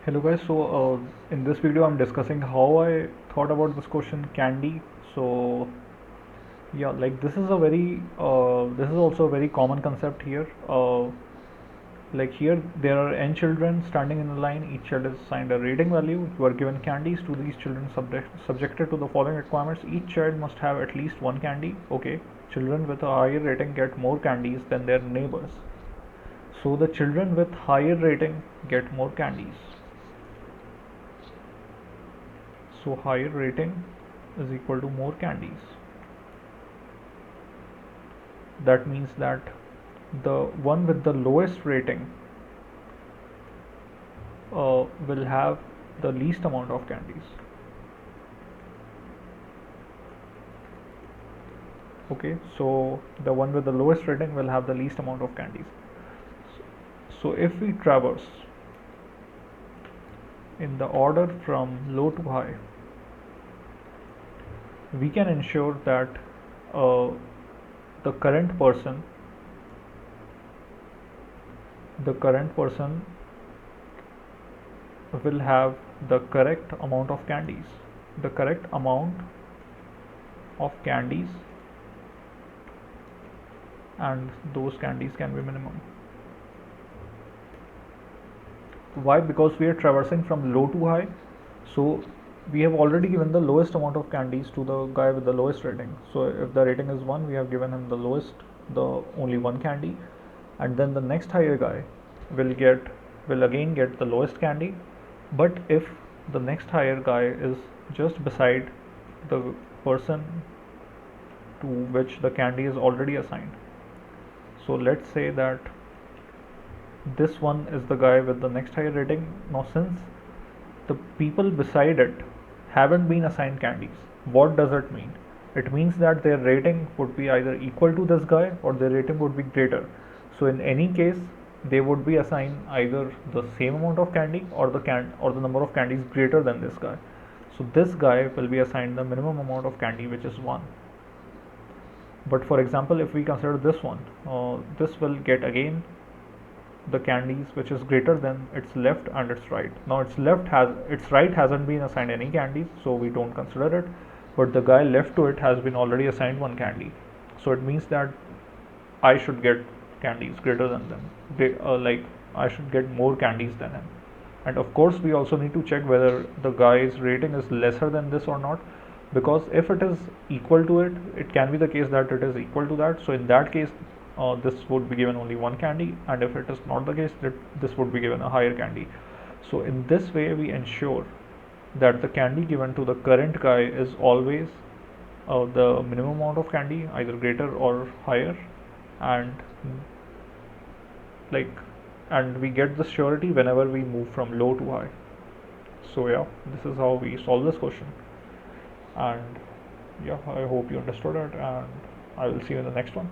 Hello guys, in this video I'm discussing how I thought about this question candy. So yeah, like this is also a very common concept here. Like here there are n children standing in a line, each child is assigned a rating value. You are given candies to these children subjected to the following requirements. Each child must have at least one candy. Okay, children with a higher rating get more candies than their neighbors. So the children with higher rating get more candies. So higher rating is equal to more candies. That means that the one with the lowest rating will have the least amount of candies. Okay, so the one with the lowest rating will have the least amount of candies. So if we traverse in the order from low to high, we can ensure that uh, the current person the current person will have the correct amount of candies. The correct amount of candies, and those candies can be minimum. Why? Because we are traversing from low to high. So we have already given the lowest amount of candies to the guy with the lowest rating. So if the rating is 1, we have given him the only one candy, and then the next higher guy will again get the lowest candy. But if the next higher guy is just beside the person to which the candy is already assigned, so let's say that this one is the guy with the next higher rating. Now since the people beside it haven't been assigned candies, what does it mean? It means that their rating would be either equal to this guy or their rating would be greater. So in any case, they would be assigned either the same amount of candy or the number of candies greater than this guy. So this guy will be assigned the minimum amount of candy, which is 1. But for example, if we consider this one, this will get again the candies which is greater than its left and its right. Now its right hasn't been assigned any candies, so we don't consider it, but the guy left to it has been already assigned one candy. So it means that I should get candies greater than them. Like I should get more candies than him. And of course we also need to check whether the guy's rating is lesser than this or not, because if it is equal to it, it can be the case that it is equal to that. So in that case, this would be given only one candy, and if it is not the case, that this would be given a higher candy. So in this way we ensure that the candy given to the current guy is always the minimum amount of candy, either greater or higher, and like and we get the surety whenever we move from low to high. So yeah, this is how we solve this question, and yeah, I hope you understood it, and I will see you in the next one.